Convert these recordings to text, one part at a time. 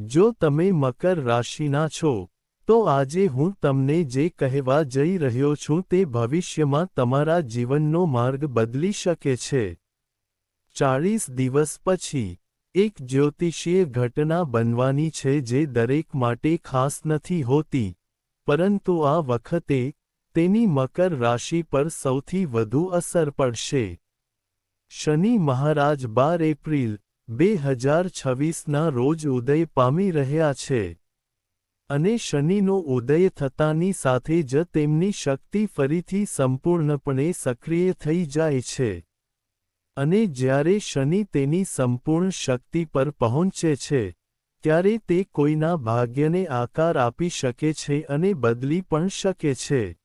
જો તમે મકર રાશિના છો, તો આજે હું તમને જે કહેવા જઈ રહ્યો છું તે ભવિષ્યમાં તમારા જીવનનો માર્ગ બદલી શકે છે. 40 દિવસ પછી, એક જ્યોતિષીય ઘટના બનવાની છે જે દરેક માટે ખાસ નથી હોતી, પરંતુ આ વખતે, તેની મકર રાશિ પર સૌથી વધુ અસર પડશે. શનિ મહારાજ 12 એપ્રિલ 2026ના રોજ ઉદય પામી રહ્યા છે. અને શનિનો ઉદય થતાની સાથે જ તેમની શક્તિ ફરીથી સંપૂર્ણપણે સક્રિય થઈ જાય છે. અને જ્યારે શનિ તેની સંપૂર્ણ શક્તિ પર પહોંચે છે, ત્યારે તે કોઈના ભાગ્યને આકાર આપી શકે છે અને બદલી પણ શકે છે.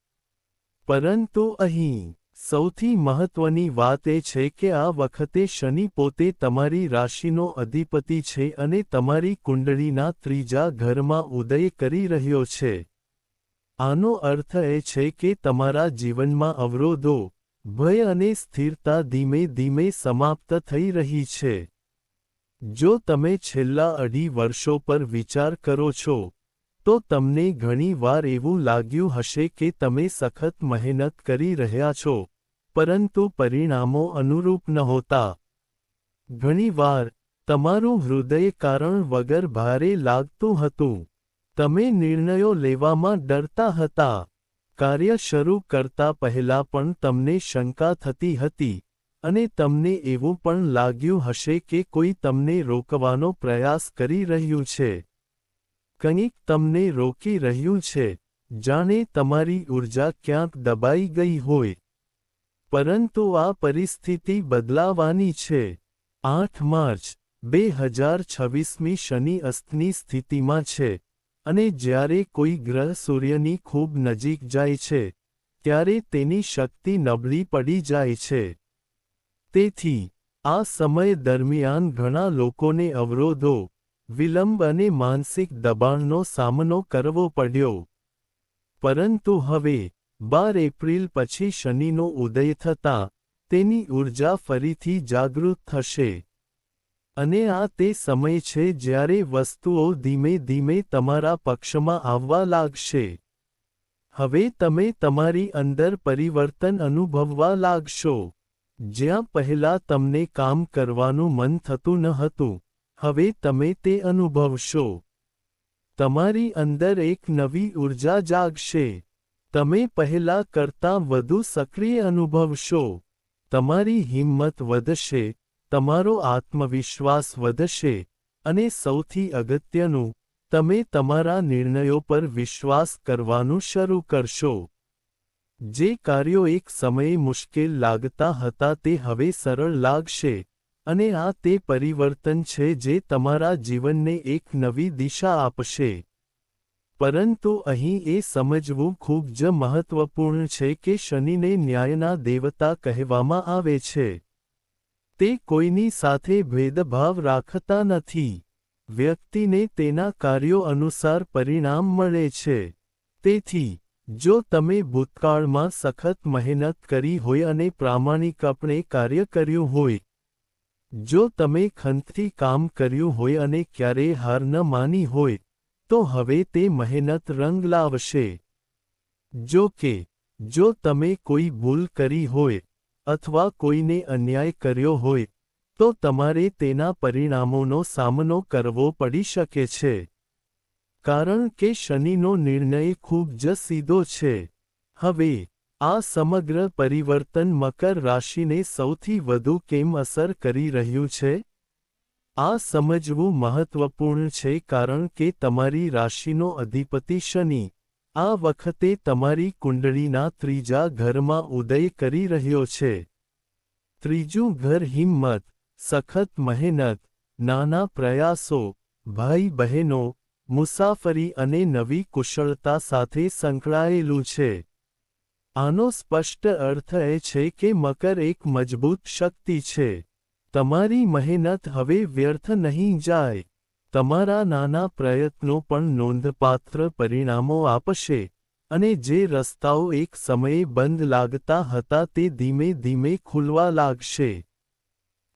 પરંતુ અહીં, સૌથી મહત્વની વાત એ છે કે આ વખતે શનિ પોતે તમારી રાશિનો અધિપતિ છે અને તમારી કુંડળીના ત્રીજા ઘરમાં ઉદય કરી રહ્યો છે. આનો અર્થ એ છે કે તમારા જીવનમાં અવરોધો, ભય અને સ્થિરતા ધીમે ધીમે સમાપ્ત થઈ રહી છે. જો તમે છેલ્લા 2.5 વર્ષો પર વિચાર કરો છો, તો તમને ઘણી વાર એવું લાગ્યું હશે કે તમે સખત મહેનત કરી રહ્યા છો, પરંતુ પરિણામો અનુરૂપ નહોતા. ઘણીવાર, તમારું હૃદય કારણ વગર ભારે લાગતું હતું. તમે નિર્ણયો લેવામાં ડરતા હતા. કાર્ય શરૂ કરતા પહેલા પણ તમને શંકા થતી હતી, અને તમને એવું પણ લાગ્યું હશે કે કોઈ તમને રોકવાનો પ્રયાસ કરી રહ્યું છે. કંઈક તમને રોકી રહ્યું છે, જાણે તમારી ઊર્જા ક્યાંક દબાઈ ગઈ હોય. પરંતુ આ પરિસ્થિતિ બદલાવાની છે. 8 માર્ચ 2026મી શનિ અસ્તની સ્થિતિમાં છે, અને જ્યારે કોઈ ગ્રહ સૂર્યની ખૂબ નજીક જાય છે, ત્યારે તેની શક્તિ નબળી પડી જાય છે. તેથી, આ સમય દરમિયાન ઘણા લોકોને અવરોધો, વિલંબ અને માનસિક દબાણનો સામનો કરવો પડ્યો. પરંતુ હવે, 12 એપ્રિલ પછી શનિનો ઉદય થતાં, તેની ઊર્જા ફરીથી જાગૃત થશે. અને આ તે સમય છે જ્યારે વસ્તુઓ ધીમે ધીમે તમારા પક્ષમાં આવવા લાગશે. હવે તમે તમારી અંદર પરિવર્તન અનુભવવા લાગશો. જ્યાં પહેલા તમને કામ કરવાનું મન થતું ન હતું, હવે તમે તે અનુભવશો. તમારી અંદર એક નવી ઊર્જા જાગશે. તમે પહેલા કરતાં વધુ સક્રિય અનુભવશો. તમારી હિંમત વધશે, તમારો આત્મવિશ્વાસ વધશે, અને સૌથી અગત્યનું, તમે તમારા નિર્ણયો પર વિશ્વાસ કરવાનું શરૂ કરશો. જે કાર્યો એક સમયે મુશ્કેલ લાગતા હતા તે હવે સરળ લાગશે, અને આ તે પરિવર્તન છે જે તમારા જીવનને એક નવી દિશા આપશે. પરંતુ અહીં એ સમજવું ખૂબ જ મહત્વપૂર્ણ છે કે શનિને ન્યાયના દેવતા કહેવામાં આવે છે. તે કોઈની સાથે ભેદભાવ રાખતા નથી. વ્યક્તિને તેના કાર્યો અનુસાર પરિણામ મળે છે. તેથી, જો તમે ભૂતકાળમાં સખત મહેનત કરી હોય અને પ્રામાણિકપણે કાર્ય કર્યું હોય, જો તમે ખંતથી કામ કર્યું હોય અને ક્યારેય હાર ન માની હોય, તો હવે તે મહેનત રંગ લાવશે. જો કે, જો તમે કોઈ ભૂલ કરી હોય, અથવા કોઈને અન્યાય કર્યો હોય, તો તમારે તેના પરિણામોનો સામનો કરવો પડી શકે છે. કારણ કે શનિનો નિર્ણય ખૂબ જ સીધો છે. હવે, આ સમગ્ર પરિવર્તન મકર રાશિને સૌથી વધુ કેમ અસર કરી રહ્યું છે? આ સમજવું મહત્વપૂર્ણ છે કારણ કે તમારી રાશિનો અધિપતિ શનિ, આ વખતે તમારી કુંડળીના ત્રીજા ઘરમાં ઉદય કરી રહ્યો છે. ત્રીજું ઘર હિંમત, સખત મહેનત, નાના પ્રયાસો, ભાઈ-બહેનો, મુસાફરી અને નવી કુશળતા સાથે સંકળાયેલું છે. આનો સ્પષ્ટ અર્થ એ છે કે મકર એક મજબૂત શક્તિ છે. તમારી મહેનત હવે વ્યર્થ નહીં જાય. તમારા નાના પ્રયત્નો પણ નોંધપાત્ર પરિણામો આપશે, અને જે રસ્તાઓ એક સમયે બંધ લાગતા હતા તે ધીમે ધીમે ખુલવા લાગશે.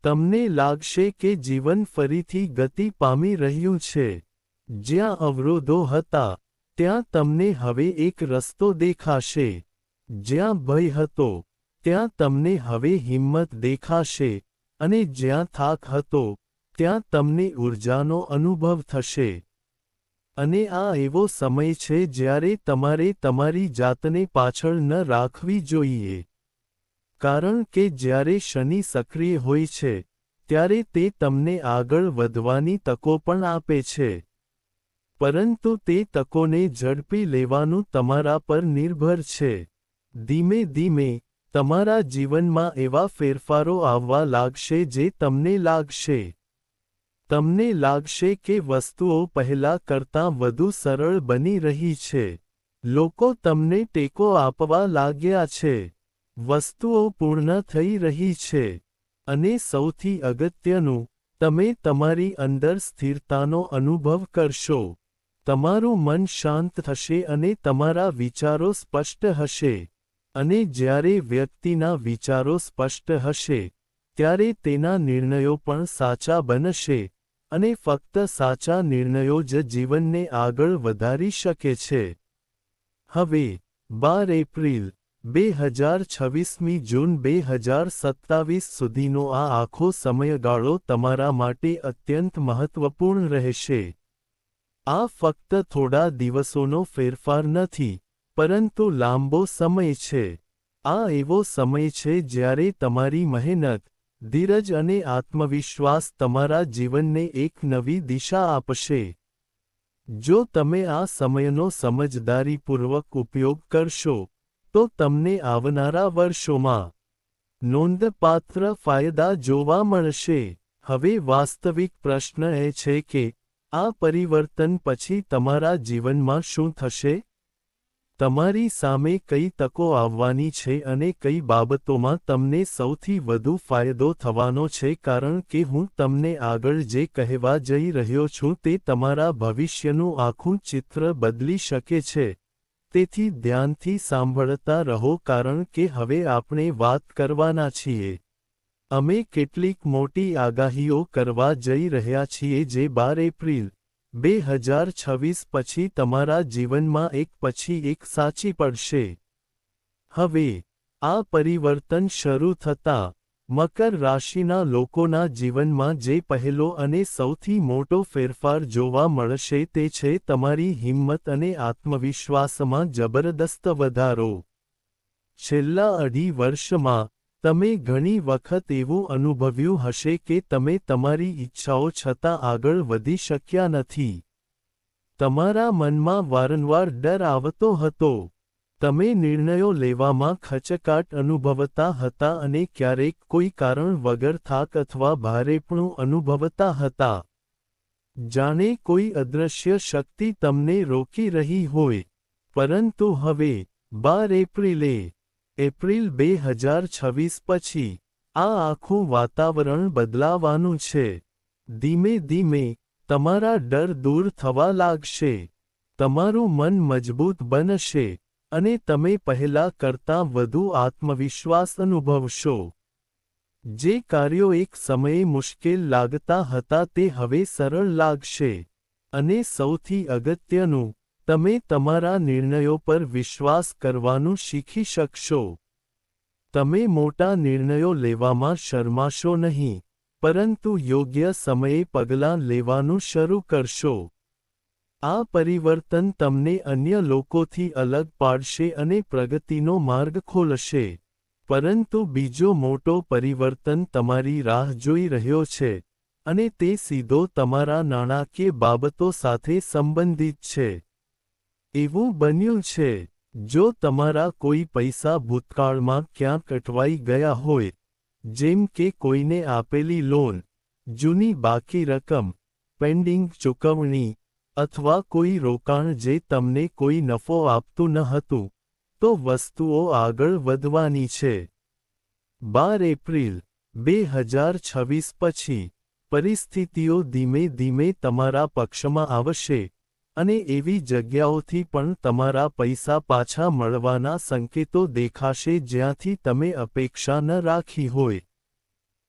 તમને લાગશે કે જીવન ફરીથી ગતિ પામી રહ્યું છે. જ્યાં અવરોધો હતા ત્યાં તમને હવે એક રસ્તો દેખાશે. જ્યાં ભય હતો ત્યાં તમને હવે હિંમત દેખાશે, અને જ્યાં થાક હતો ત્યાં તમને ઊર્જાનો અનુભવ થશે. અને આ એવો સમય છે જ્યારે તમારે તમારી જાતને પાછળ ન રાખવી જોઈએ. કારણ કે જ્યારે શનિ સક્રિય હોય છે ત્યારે તે તમને આગળ વધવાની તકો પણ આપે છે. પરંતુ તે તકોને ઝડપી લેવાનું તમારા પર નિર્ભર છે. ધીમે ધીમે તમારા જીવનમાં એવા ફેરફારો આવવા લાગશે જે તમને લાગશે. તમને લાગશે કે વસ્તુઓ પહેલા કરતાં વધુ સરળ બની રહી છે. લોકો તમને ટેકો આપવા લાગ્યા છે. વસ્તુઓ પૂર્ણ થઈ રહી છે. અને સૌથી અગત્યનું, તમે તમારી અંદર સ્થિરતાનો અનુભવ કરશો. તમારું મન શાંત થશે અને તમારા વિચારો સ્પષ્ટ હશે. અને જ્યારે વ્યક્તિના વિચારો સ્પષ્ટ હશે ત્યારે તેના નિર્ણયો પણ સાચા બનશે, અને ફક્ત સાચા નિર્ણયો જ જીવનને આગળ વધારી શકે છે. હવે 12 એપ્રિલ 2026મી જૂન 2027 સુધીનો આ આખો સમયગાળો તમારા માટે અત્યંત મહત્વપૂર્ણ રહેશે. આ ફક્ત થોડા દિવસોનો ફેરફાર નથી, પરંતુ લાંબો સમય છે. આ એવો સમય છે જ્યારે તમારી મહેનત, ધીરજ અને આત્મવિશ્વાસ તમારા જીવનને એક નવી દિશા આપશે. જો તમે આ સમયનો સમજદારીપૂર્વક ઉપયોગ કરશો તો તમને આવનારા વર્ષોમાં નોંધપાત્ર ફાયદા જોવા મળશે. હવે વાસ્તવિક પ્રશ્ન એ છે કે આ પરિવર્તન પછી તમારા જીવનમાં શું થશે? તમારી સામે કઈ તકો આવવાની છે અને કઈ બાબતોમાં તમને સૌથી વધુ ફાયદો થવાનો છે, કારણ કે હું તમને આગળ જે કહેવા જઈ રહ્યો છું તે તમારા ભવિષ્યનું આખું ચિત્ર બદલી શકે છે. તેથી ધ્યાનથી સાંભળતા રહો, કારણ કે હવે આપણે વાત કરવાના છીએ. અમે કેટલીક મોટી આગાહીઓ કરવા જઈ રહ્યા છીએ જે 12 એપ્રિલ 2026 પછી તમારા જીવનમાં એક પછી એક સાચી પડશે. હવે આ પરિવર્તન શરૂ થતાં મકર રાશિના લોકોના જીવનમાં જે પહેલો અને સૌથી મોટો ફેરફાર જોવા મળશે તે છે તમારી હિંમત અને આત્મવિશ્વાસમાં જબરદસ્ત વધારો. છેલ્લા અઢી વર્ષમાં તમે ઘણી વખત એવું અનુભવ્યું હશે કે તમે તમારી ઈચ્છાઓ છતાં આગળ વધી શક્યા નથી. તમારા મનમાં વારંવાર ડર આવતો હતો. તમે નિર્ણયો લેવામાં ખચકાટ અનુભવતા હતા અને ક્યારેક કોઈ કારણ વગર થાક અથવા ભારેપણું અનુભવતા હતા. જાણે કોઈ અદૃશ્ય શક્તિ તમને રોકી રહી હોય. પરંતુ હવે 12 એપ્રિલ 2026 પછી આ આખું વાતાવરણ બદલાવાનું છે. ધીમે ધીમે તમારા ડર દૂર થવા લાગશે. તમારું મન મજબૂત બનશે અને તમે પહેલા કરતાં વધુ આત્મવિશ્વાસ અનુભવશો. જે કાર્યો એક સમયે મુશ્કેલ લાગતા હતા તે હવે સરળ લાગશે. અને સૌથી અગત્યનું, તમે તમારા નિર્ણયો પર વિશ્વાસ કરવાનું શીખી શકશો. તમે મોટા નિર્ણયો લેવામાં શરમાશો નહીં, પરંતુ યોગ્ય સમયે પગલાં લેવાનું શરૂ કરશો. આ પરિવર્તન તમને અન્ય લોકોથી અલગ પાડશે અને પ્રગતિનો માર્ગ ખોલશે. પરંતુ બીજો મોટો પરિવર્તન તમારી રાહ જોઈ રહ્યો છે, અને તે સીધો તમારા નાણાકીય બાબતો સાથે સંબંધિત છે. એવું બન્યું છે, જો તમારા કોઈ પૈસા ભૂતકાળમાં ક્યાંક અટવાઈ ગયા હોય, જેમ કે કોઈને આપેલી લોન, જૂની બાકી રકમ, પેન્ડિંગ ચૂકવણી, અથવા કોઈ રોકાણ જે તમને કોઈ નફો આપતું ન હતું, તો વસ્તુઓ આગળ વધવાની છે. 12 એપ્રિલ 2026 પછી પરિસ્થિતિઓ ધીમે ધીમે તમારા પક્ષમાં આવશે, અને એવી જગ્યાઓથી પણ તમારા પૈસા પાછા મળવાના સંકેતો દેખાશે જ્યાંથી તમે અપેક્ષા ન રાખી હોય.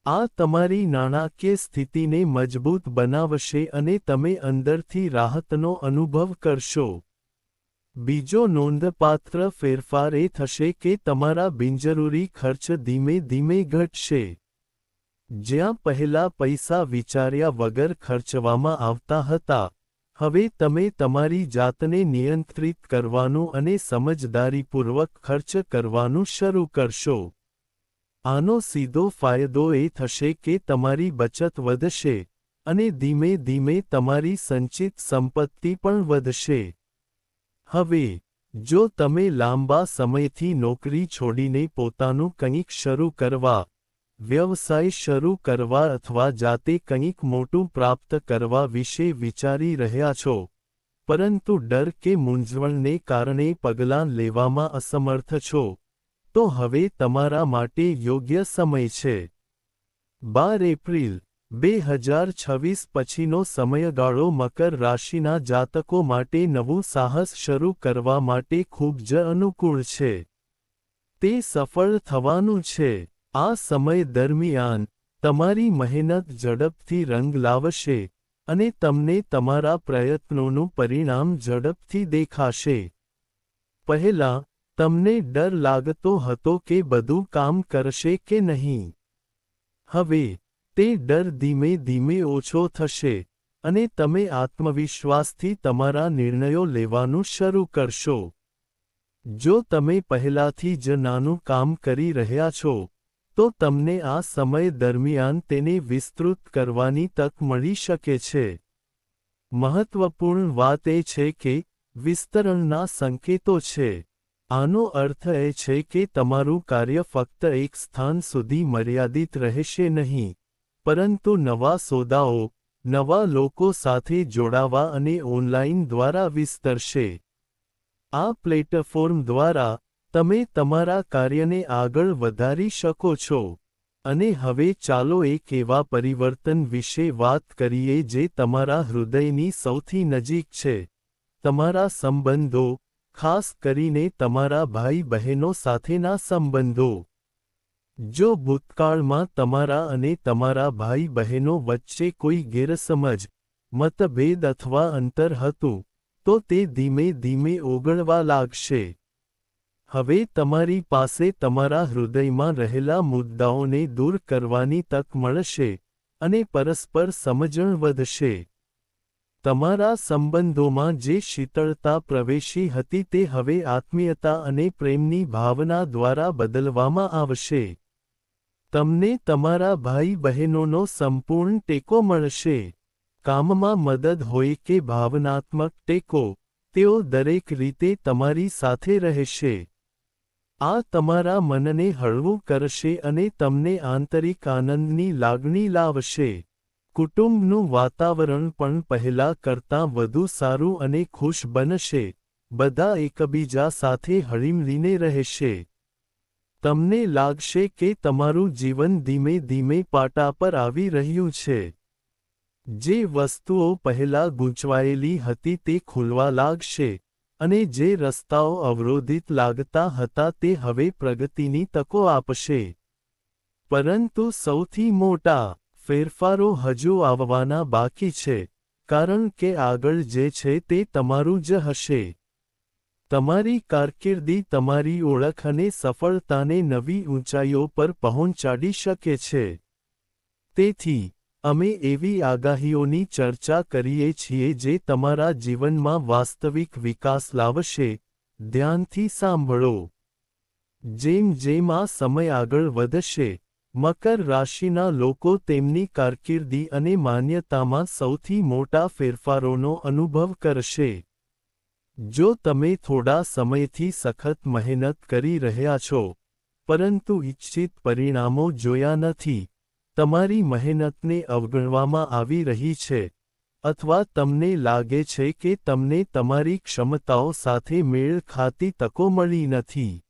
આ તમારી નાણાકીય સ્થિતિને મજબૂત બનાવશે અને તમે અંદરથી રાહતનો અનુભવ કરશો. બીજો નોંધપાત્ર ફેરફાર એ થશે કે તમારા બિનજરૂરી ખર્ચ ધીમે ધીમે ઘટશે. જ્યાં પહેલા પૈસા વિચાર્યા વગર ખર્ચવામાં આવતા હતા, હવે તમે તમારી જાતને નિયંત્રિત કરવાનું અને સમજદારીપૂર્વક ખર્ચ કરવાનું શરૂ કરશો. આનો સીધો ફાયદો એ થશે કે તમારી બચત વધશે, અને ધીમે ધીમે તમારી સંચિત સંપત્તિ પણ વધશે. હવે, જો તમે લાંબા સમયથી નોકરી છોડીને પોતાનું કંઈક શરૂ કરવા, વ્યવસાય શરૂ કરવા અથવા જાતે કંઈક મોટું પ્રાપ્ત કરવા વિશે વિચારી રહ્યા છો, પરંતુ ડર કે મૂંઝવણને કારણે પગલાં લેવામાં અસમર્થ છો, તો હવે તમારા માટે યોગ્ય સમય છે. 12 એપ્રિલ 2026 પછીનો સમયગાળો મકર રાશિના જાતકો માટે નવું સાહસ શરૂ કરવા માટે ખૂબ જ અનુકૂળ છે. તે સફળ થવાનું છે. આ સમય દરમિયાન, તમારી મહેનત ઝડપથી રંગ લાવશે, અને તમને તમારા પ્રયત્નોનું પરિણામ ઝડપથી દેખાશે. પહેલાં, તમને ડર લાગતો હતો કે બધું કામ કરશે કે નહીં. હવે, તે ડર ધીમે ધીમે ઓછો થશે, અને તમે આત્મવિશ્વાસથી તમારા નિર્ણયો લેવાનું શરૂ કરશો. જો તમે પહેલાથી જ નાનું કામ કરી રહ્યા છો, તો તમને આ સમય દરમિયાન તેને વિસ્તૃત કરવાની તક મળી શકે છે. મહત્વપૂર્ણ વાત એ છે કે, વિસ્તરણના સંકેતો છે. આનો અર્થ એ છે કે તમારું કાર્ય ફક્ત એક સ્થાન સુધી મર્યાદિત રહેશે નહીં, પરંતુ નવા સોદાઓ, નવા લોકો સાથે જોડાવા અને ઓનલાઈન દ્વારા વિસ્તરશે. આ પ્લેટફોર્મ દ્વારા, તમે તમારા કાર્યને આગળ વધારી શકો છો. અને હવે ચાલો એક એવા પરિવર્તન વિશે વાત કરીએ જે તમારા હૃદયની સૌથી નજીક છે, તમારા સંબંધો, ખાસ કરીને તમારા ભાઈ-બહેનો સાથેના સંબંધો. જો ભૂતકાળમાં તમારા અને તમારા ભાઈ-બહેનો વચ્ચે કોઈ ગેરસમજ, મતભેદ અથવા અંતર હતું, તો તે ધીમે ધીમે ઓગળવા લાગશે. હવે તમારી પાસે તમારા હૃદયમાં રહેલા મુદ્દાઓને દૂર કરવાની તક મળશે, અને પરસ્પર સમજણ વધશે. તમારા સંબંધોમાં જે શીતળતા પ્રવેશી હતી તે હવે આત્મીયતા અને પ્રેમની ભાવના દ્વારા બદલવામાં આવશે. તમને તમારા ભાઈ-બહેનોનો સંપૂર્ણ ટેકો મળશે. કામમાં મદદ હોય કે ભાવનાત્મક ટેકો, તેઓ દરેક રીતે તમારી સાથે રહેશે. આ તમારા મનને હળવું કરશે અને તમને આંતરિક આનંદની લાગણી લાવશે. કુટુંબનું વાતાવરણ પણ પહેલા કરતાં વધુ સારું અને ખુશ બનશે, બધા એકબીજા સાથે હળીમળીને રહેશે. તમને લાગશે કે તમારું જીવન ધીમે ધીમે પાટા પર આવી રહ્યું છે. જે વસ્તુઓ પહેલા ગૂંચવાયેલી હતી તે ખુલવા લાગશે, અને જે રસ્તાઓ અવરોધિત લાગતા હતા તે હવે પ્રગતિની તકો આપશે. પરંતુ સૌથી મોટા ફેરફારો હજુ આવવાના બાકી છે, કારણ કે આગળ જે છે તે તમારું જ હશે. તમારી કારકિર્દી તમારી ઓળખ અને સફળતાને નવી ઊંચાઈઓ પર પહોંચાડી શકે છે. તેથી, અમે એવી આગાહીઓની ચર્ચા કરીએ છીએ જે તમારા જીવનમાં વાસ્તવિક વિકાસ લાવશે. ધ્યાનથી સાંભળો. જેમ જેમ આ સમય આગળ વધશે, મકર રાશિના લોકો તેમની કારકિર્દી અને માન્યતામાં સૌથી મોટા ફેરફારોનો અનુભવ કરશે. જો તમે થોડા સમયથી સખત મહેનત કરી રહ્યા છો, પરંતુ ઇચ્છિત પરિણામો જોયા નથી, તમારી મહેનતને અવગણવામાં આવી રહી છે, અથવા તમને લાગે છે કે તમને તમારી ક્ષમતાઓ સાથે મેળ ખાતી તકો મળી નથી,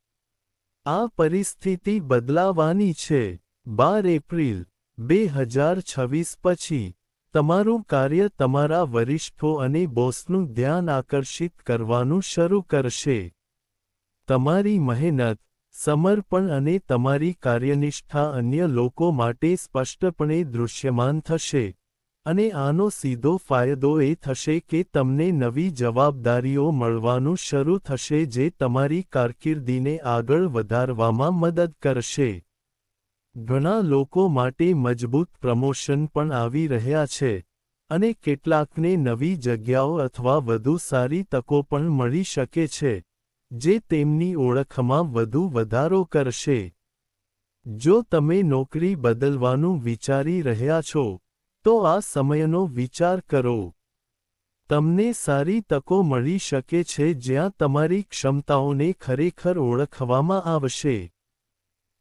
આ પરિસ્થિતિ બદલાવાની છે. 12 એપ્રિલ 2026 પછી, તમારું કાર્ય તમારા વરિષ્ઠો અને બોસનું ધ્યાન આકર્ષિત કરવાનું શરૂ કરશે. તમારી મહેનત, સમર્પણ અને તમારી કાર્યનિષ્ઠા અન્ય લોકો માટે સ્પષ્ટપણે દૃશ્યમાન થશે, અને આનો સીધો ફાયદો એ થશે કે તમને નવી જવાબદારીઓ મળવાનું શરૂ થશે જે તમારી કારકિર્દીને આગળ વધારવામાં મદદ કરશે. ઘણા લોકો માટે મજબૂત પ્રમોશન પણ આવી રહ્યા છે, અને કેટલાકને નવી જગ્યાઓ અથવા વધુ સારી તકો પણ મળી શકે છે, જે તેમની ઓળખમાં વધુ વધારો કરશે. જો તમે નોકરી બદલવાનું વિચારી રહ્યા છો, તો આ સમયનો વિચાર કરો. તમને સારી તકો મળી શકે છે જ્યાં તમારી ક્ષમતાઓને ખરેખર ઓળખવામાં આવશે.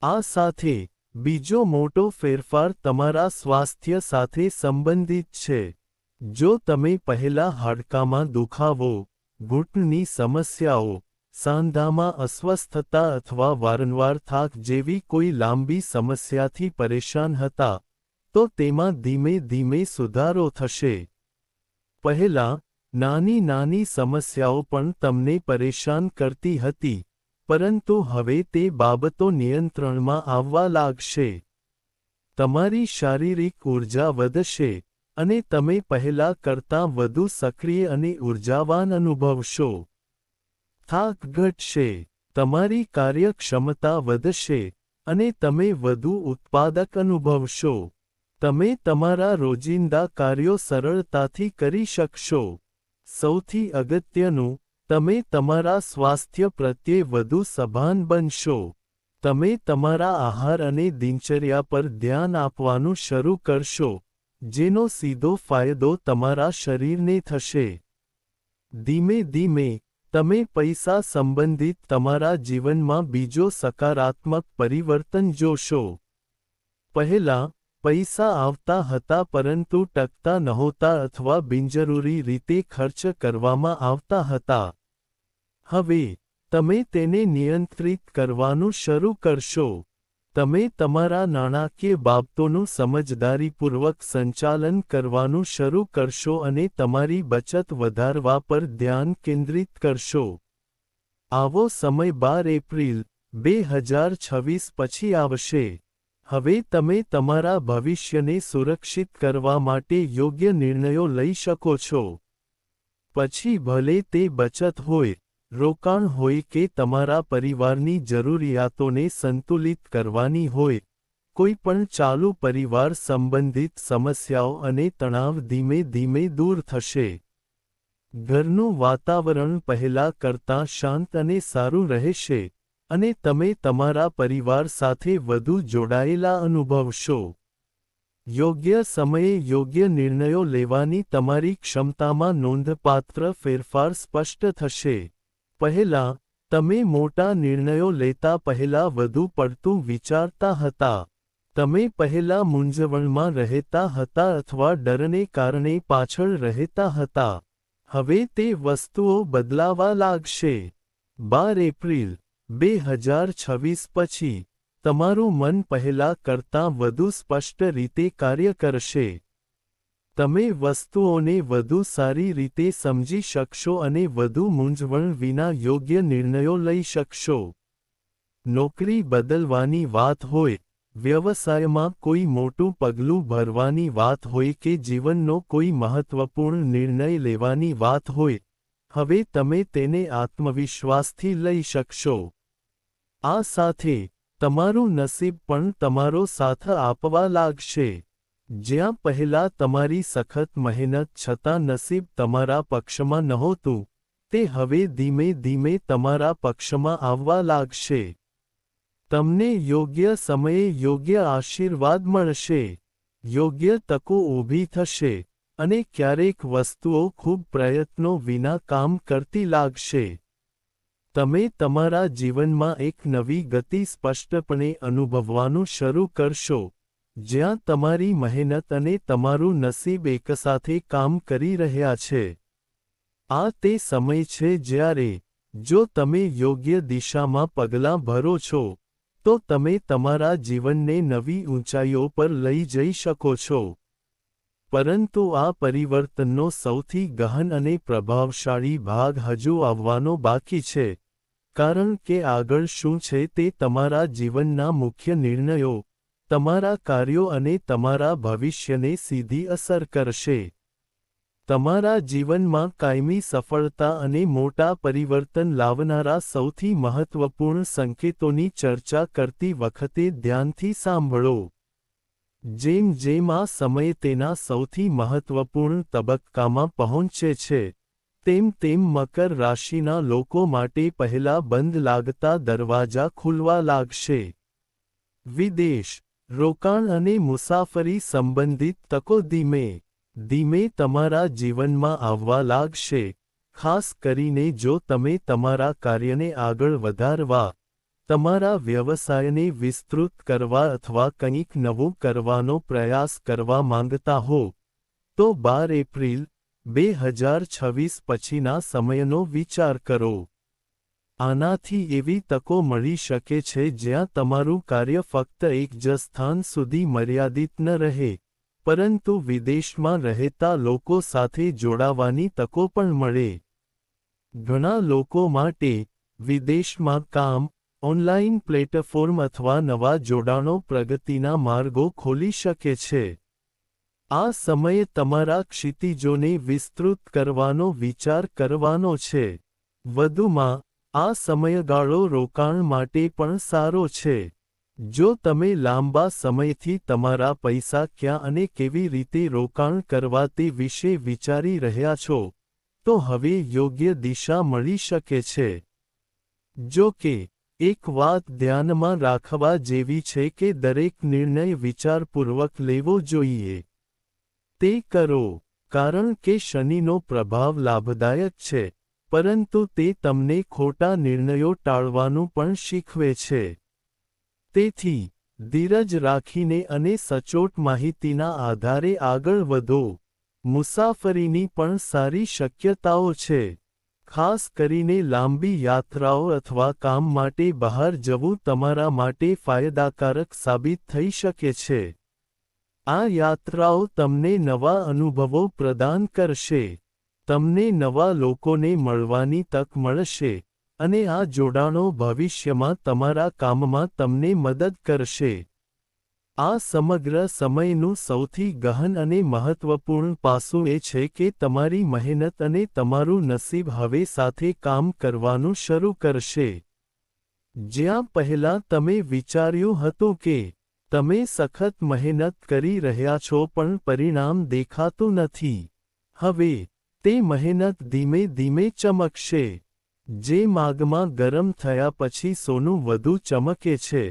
આ સાથે, બીજો મોટો ફેરફાર તમારા સ્વાસ્થ્ય સાથે સંબંધિત છે. જો તમે પહેલા હાડકામાં દુખાવો, ઘૂંટણની સમસ્યાઓ, સાંધામાં અસ્વસ્થતા અથવા વારંવાર થાક જેવી કોઈ લાંબી સમસ્યાથી પરેશાન હતા, તો તેમાં ધીમે ધીમે સુધારો થશે. પહેલાં, નાની નાની સમસ્યાઓ પણ તમને પરેશાન કરતી હતી, પરંતુ હવે તે બાબતો નિયંત્રણમાં આવવા લાગશે. તમારી શારીરિક ઊર્જા વધશે, અને તમે પહેલા કરતાં વધુ સક્રિય અને ઊર્જાવાન અનુભવશો. થાક ઘટશે, તમારી કાર્યક્ષમતા વધશે, અને તમે વધુ ઉત્પાદક અનુભવશો. તમે તમારા રોજિંદા કાર્યો સરળતાથી કરી શકશો. સૌથી અગત્યનું, તમે તમારા સ્વાસ્થ્ય પ્રત્યે વધુ સભાન બનશો. તમે તમારા આહાર અને દિનચર્યા પર ધ્યાન આપવાનું શરૂ કરશો, જેનો સીધો ફાયદો તમારા શરીરને થશે. ધીમે ધીમે, તમે પૈસા સંબંધિત તમારા જીવનમાં બીજો સકારાત્મક પરિવર્તન જોશો. પહેલાં, પૈસા આવતા હતા પરંતુ ટકતા નહોતા અથવા બિનજરૂરી રીતે ખર્ચ કરવામાં આવતા હતા. હવે, તમે તેને નિયંત્રિત કરવાનું શરૂ કરશો. તમે તમારા નાણાકીય બાબતોનું સમજદારીપૂર્વક સંચાલન કરવાનું શરૂ કરશો અને તમારી બચત વધારવા પર ધ્યાન કેન્દ્રિત કરશો. આવો સમય 12 એપ્રિલ, 2026 પછી આવશે. હવે તમે તમારા ભવિષ્યને સુરક્ષિત કરવા માટે યોગ્ય નિર્ણયો લઈ શકો છો. પછી ભલે તે બચત હોય, રોકાણ હોય કે તમારા પરિવારની જરૂરિયાતોને સંતુલિત કરવાની હોય, કોઈ પણ ચાલુ પરિવાર સંબંધિત સમસ્યાઓ અને તણાવ ધીમે ધીમે દૂર થશે. ઘરનું વાતાવરણ પહેલા કરતાં શાંત અને સારું રહેશે, અને તમે તમારા પરિવાર સાથે વધુ જોડાયેલા અનુભવશો. યોગ્ય સમયે યોગ્ય નિર્ણયો લેવાની તમારી ક્ષમતામાં નોંધપાત્ર ફેરફાર સ્પષ્ટ થશે. પહેલાં, તમે મોટા નિર્ણયો લેતા પહેલા વધુ પડતું વિચારતા હતા. તમે પહેલા મૂંઝવણમાં રહેતા હતા અથવા ડરને કારણે પાછળ રહેતા હતા. હવે તે વસ્તુઓ બદલાવા લાગશે. 12 એપ્રિલ, 2026 પછી, તમારું મન પહેલા કરતાં વધુ સ્પષ્ટ રીતે કાર્ય કરશે. તમે વસ્તુઓને વધુ સારી રીતે સમજી શકશો અને વધુ મૂંઝવણ વિના યોગ્ય નિર્ણયો લઈ શકશો. નોકરી બદલવાની વાત હોય, વ્યવસાયમાં કોઈ મોટું પગલું ભરવાની વાત હોય કે જીવનનો કોઈ મહત્વપૂર્ણ નિર્ણય લેવાની વાત હોય, હવે તમે તેને આત્મવિશ્વાસથી લઈ શકશો. આ સાથે, તમારું નસીબ પણ તમારો સાથ આપવા લાગશે. જ્યાં પહેલા તમારી સખત મહેનત છતાં નસીબ તમારા પક્ષમાં નહોતું, તે હવે ધીમે ધીમે તમારા પક્ષમાં આવવા લાગશે. તમને યોગ્ય સમયે યોગ્ય આશીર્વાદ મળશે. યોગ્ય તકો ઊભી થશે, અને ક્યારેક વસ્તુઓ ખૂબ પ્રયત્નો વિના કામ કરતી લાગશે. તમે તમારા જીવનમાં એક નવી ગતિ સ્પષ્ટપણે અનુભવવાનું શરૂ કરશો, જ્યાં તમારી મહેનત અને તમારું નસીબ એકસાથે કામ કરી રહ્યા છે. આ તે સમય છે જ્યારે, જો તમે યોગ્ય દિશામાં પગલાં ભરો છો, તો તમે તમારા જીવનને નવી ઊંચાઈઓ પર લઈ જઈ શકો છો. પરંતુ આ પરિવર્તનનો સૌથી ગહન અને પ્રભાવશાળી ભાગ હજુ આવવાનો બાકી છે. કારણ કે આગળ શું છે તે તમારા જીવનના મુખ્ય નિર્ણયો, તમારા કાર્યો અને તમારા ભવિષ્યને સીધી અસર કરશે. તમારા જીવનમાં કાયમી સફળતા અને મોટા પરિવર્તન લાવનારા સૌથી મહત્વપૂર્ણ સંકેતોની ચર્ચા કરતી વખતે ધ્યાનથી સાંભળો. જેમ જેમ આ સમય તેના સૌથી મહત્વપૂર્ણ તબક્કામાં પહોંચે છે, તેમ તેમ મકર રાશિના લોકો માટે પહેલા બંધ લાગતા દરવાજા ખુલવા લાગશે. વિદેશ, રોકાણ અને મુસાફરી સંબંધિત તકો ધીમે ધીમે તમારા જીવનમાં આવવા લાગશે, ખાસ કરીને જો તમે તમારા કાર્યને આગળ વધારવા, તમારા વ્યવસાયને વિસ્તૃત કરવા અથવા કંઈક નવું કરવાનો પ્રયાસ કરવા માંગતા હો, તો 12 એપ્રિલ 2026 પછીના સમયનો વિચાર કરો. આનાથી એવી તકો મળી શકે છે જ્યાં તમારું કાર્ય ફક્ત એક જ સ્થાન સુધી મર્યાદિત ન રહે, પરંતુ વિદેશમાં રહેતા લોકો સાથે જોડાવાની તકો પણ મળે. ઘણા લોકો માટે વિદેશમાં કામ, ઓનલાઈન પ્લેટફોર્મ અથવા નવા જોડાણો પ્રગતિના માર્ગો ખોલી શકે છે. આ સમયે તમારા ક્ષિતિજોને વિસ્તૃત કરવાનો વિચાર કરવાનો છે. વધુમાં, આ સમયગાળો રોકાણ માટે પણ સારો છે. જો તમે લાંબા સમયથી તમારા પૈસા ક્યાં અને કેવી રીતે રોકાણ કરવા તે વિશે વિચારી રહ્યા છો, તો હવે યોગ્ય દિશા મળી શકે છે. જો કે, એક વાત ધ્યાનમાં રાખવા જેવી છે કે દરેક નિર્ણય વિચારપૂર્વક લેવો જોઈએ. તે કરો, કારણ કે શનિનો પ્રભાવ લાભદાયક છે, પરંતુ તે તમને ખોટા નિર્ણયો ટાળવાનું પણ શીખવે છે. તેથી, ધીરજ રાખીને અને સચોટ માહિતીના આધારે આગળ વધો. મુસાફરીની પણ સારી શક્યતાઓ છે. ખાસ કરીને લાંબી યાત્રાઓ અથવા કામ માટે બહાર જવું તમારા માટે ફાયદાકારક સાબિત થઈ શકે છે. આ યાત્રાઓ તમને નવા અનુભવો પ્રદાન કરશે. તમને નવા લોકોને મળવાની તક મળશે, અને આ જોડાણો ભવિષ્યમાં તમારા કામમાં તમને મદદ કરશે. આ સમગ્ર સમયનું સૌથી ગહન અને મહત્વપૂર્ણ પાસું એ છે કે તમારી મહેનત અને તમારું નસીબ હવે સાથે કામ કરવાનું શરૂ કરશે. જ્યાં પહેલાં તમે વિચાર્યું હતું કે તમે સખત મહેનત કરી રહ્યા છો પણ પરિણામ દેખાતું નથી, હવે તે મહેનત ધીમે ધીમે ચમકશે. જે આગમાં ગરમ થયા પછી સોનું વધુ ચમકે છે,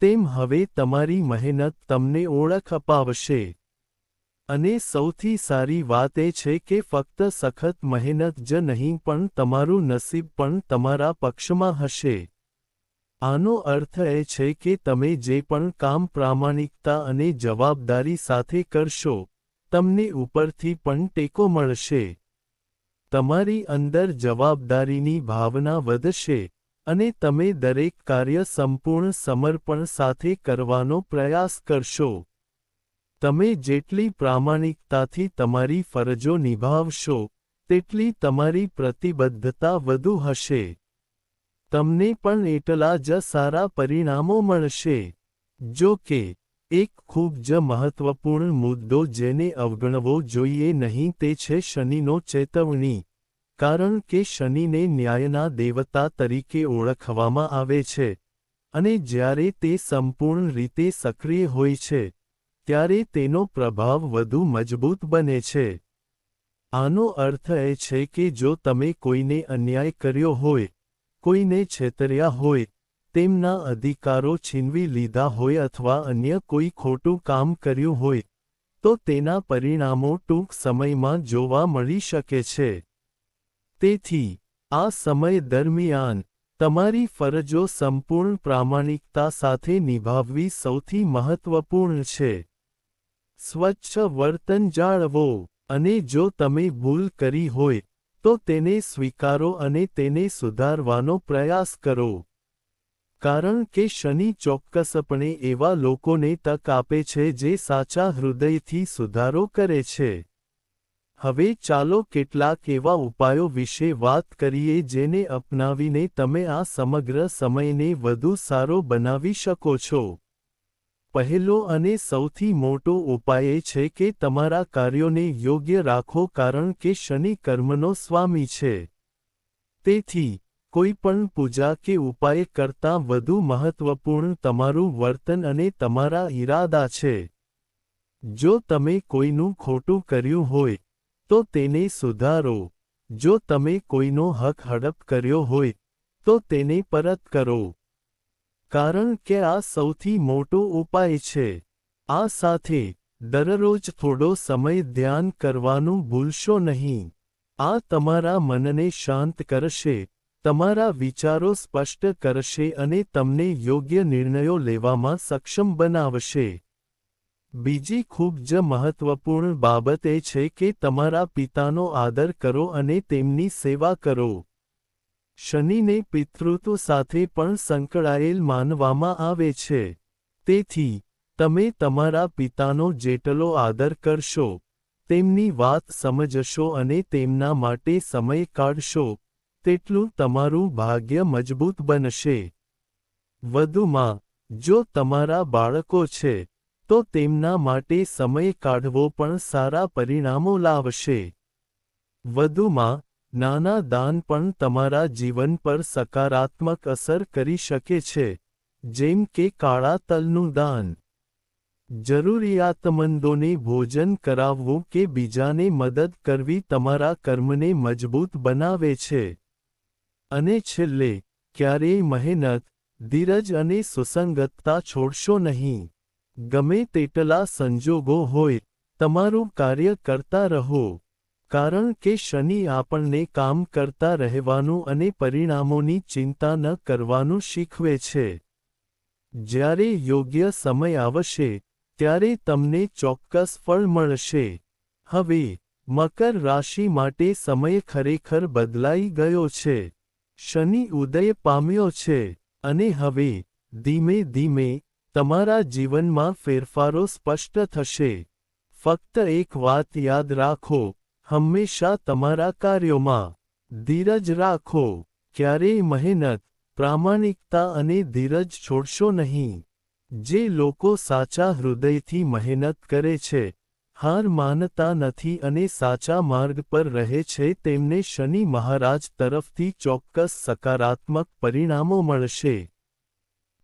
તેમ હવે તમારી મહેનત તમને ઓળખ અપાવશે. અને સૌથી સારી વાત એ છે કે ફક્ત સખત મહેનત જ નહીં પણ તમારું નસીબ પણ તમારા પક્ષમાં હશે. આનો અર્થ એ છે કે તમે જે પણ કામ પ્રામાણિકતા અને જવાબદારી સાથે કરશો, તમને ઉપરથી પણ ટેકો મળશે. તમારી અંદર જવાબદારીની ભાવના વધશે, અને તમે દરેક કાર્ય સંપૂર્ણ સમર્પણ સાથે કરવાનો પ્રયાસ કરશો. તમે જેટલી પ્રામાણિકતાથી તમારી ફરજો નિભાવશો, તેટલી તમારી પ્રતિબદ્ધતા વધુ હશે. તમને પણ એટલા જ સારા પરિણામો મળશે. જો કે, એક ખૂબ જ મહત્વપૂર્ણ મુદ્દો જેને અવગણવો જોઈએ નહીં તે છે શનિનો ચેતવણી. કારણ કે શનિને ન્યાયના દેવતા તરીકે ઓળખવામાં આવે છે, અને જ્યારે તે સંપૂર્ણ રીતે સક્રિય હોય છે, ત્યારે તેનો પ્રભાવ વધુ મજબૂત બને છે. આનો અર્થ એ છે કે જો તમે કોઈને અન્યાય કર્યો હોય, કોઈને છેતર્યા હોય, તેમના અધિકારો છીનવી લીધા હોય અથવા અન્ય કોઈ ખોટું કામ કર્યું હોય, તો તેના પરિણામો ટૂંક સમયમાં જોવા મળી શકે છે. તેથી, આ સમય દરમિયાન, તમારી ફરજો સંપૂર્ણ પ્રામાણિકતા સાથે નિભાવવી સૌથી મહત્વપૂર્ણ છે. સ્વચ્છ વર્તન જાળવો, અને જો તમે ભૂલ કરી હોય, તો તેને સ્વીકારો અને તેને સુધારવાનો પ્રયાસ કરો. કારણ કે શનિ ચોક્કસપણે એવા લોકોને તક આપે છે જે સાચા હૃદયથી સુધારો કરે છે. હવે ચાલો કેટલાક એવા ઉપાયો વિશે વાત કરીએ જેને અપનાવીને તમે આ સમગ્ર સમયને વધુ સારો બનાવી શકો છો. પહેલો અને સૌથી મોટો ઉપાય એ છે કે તમારા કાર્યોને યોગ્ય રાખો કારણ કે શનિ કર્મનો સ્વામી છે. તેથી કોઈ પણ પૂજા કે ઉપાય કરતાં વધુ મહત્વપૂર્ણ તમારું વર્તન અને તમારા ઈરાદા છે. જો તમે કોઈનું ખોટું કર્યું હોય તો તેને સુધારો. જો તમે કોઈનો હક હડપ કર્યો હોય તો તેને પરત કરો. કારણ કે આ સૌથી મોટો ઉપાય છે. આ સાથે દરરોજ થોડો સમય ધ્યાન કરવાનું ભૂલશો નહીં. આ તમારા મનને શાંત કરશે, તમારા વિચારો સ્પષ્ટ કરશે અને તમને યોગ્ય નિર્ણયો લેવામાં સક્ષમ બનાવશે. બીજી ખૂબ જ મહત્વપૂર્ણ બાબત એ છે કે તમારા પિતાનો આદર કરો અને તેમની સેવા કરો. શનિને પિતૃત્વ સાથે પણ સંકળાયેલ માનવામાં આવે છે. તેથી તમે તમારા પિતાનો જેટલો આદર કરશો, તેમની વાત સમજશો અને તેમના માટે સમય કાઢશો, તેટલું તમારું ભાગ્ય મજબૂત બનશે. વધુમાં, જો તમારા બાળકો છે, તો તેમના માટે સમય કાઢવો પણ સારા પરિણામો લાવશે. વધુમાં, નાના દાન પણ તમારા જીવન પર સકારાત્મક અસર કરી શકે છે, જેમ કે કાળા તલનું દાન. જરૂરિયાતમંદોને ભોજન કરાવવું કે બીજાને મદદ કરવી તમારા કર્મને મજબૂત બનાવે છે. અને છેલ્લે, ક્યારેય મહેનત, ધીરજ અને સુસંગતતા છોડશો નહીં. ગમે તેટલા સંજોગો હોય, તમારું કાર્ય કરતા રહો. કારણ કે શનિ આપણને કામ કરતા રહેવાનું અને પરિણામોની ચિંતા ન કરવાનું શીખવે છે. જ્યારે યોગ્ય સમય આવશે, ત્યારે તમને ચોક્કસ ફળ મળશે. હવે, મકર રાશિ માટે સમય ખરેખર બદલાઈ ગયો છે. શનિ ઉદય પામ્યો છે, અને હવે, ધીમે ધીમે, તમારા જીવનમાં ફેરફારો સ્પષ્ટ થશે. ફક્ત એક વાત યાદ રાખો, હંમેશા તમારા કાર્યોમાં ધીરજ રાખો. ક્યારેય મહેનત, પ્રામાણિકતા અને ધીરજ છોડશો નહીં. જે લોકો સાચા હૃદયથી મહેનત કરે છે, હાર માનતા નથી અને સાચા માર્ગ પર રહે છે તેમને શનિ મહારાજ તરફથી ચોક્કસ સકારાત્મક પરિણામો મળશે.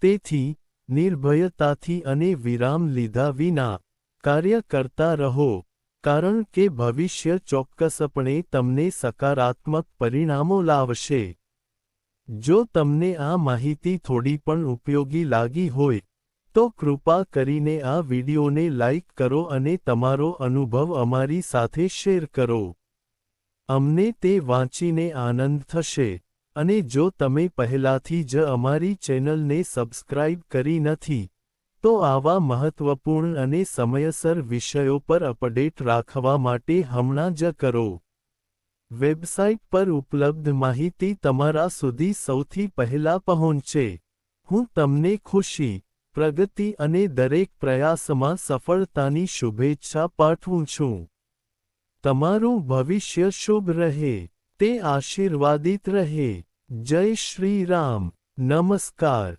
તેથી, નિર્ભયતાથી અને વિરામ લીધા વિના, કાર્ય કરતા રહો, કારણ કે ભવિષ્ય ચોક્કસપણે તમને સકારાત્મક પરિણામો લાવશે. જો તમને આ માહિતી થોડી પણ ઉપયોગી લાગી હોય, તો કૃપા કરીને આ વિડિયોને લાઇક કરો અને તમારો અનુભવ અમારી સાથે શેર કરો. અમને તે વાંચીને આનંદ થશે. અને જો તમે પહેલાથી જ અમારી ચેનલને સબસ્ક્રાઇબ કરી નથી, તો આવા મહત્વપૂર્ણ અને સમયસર વિષયો પર અપડેટ રાખવા માટે હમણાં જ કરો. વેબસાઇટ પર ઉપલબ્ધ માહિતી તમારા સુધી સૌથી પહેલા પહોંચે. હું તમને ખુશી, પ્રગતિ અને દરેક પ્રયાસમાં સફળતાની શુભેચ્છા પાઠવું છું. તમારું ભવિષ્ય શુભ રહે, તે આશીર્વાદિત રહે. જય શ્રી રામ. નમસ્કાર.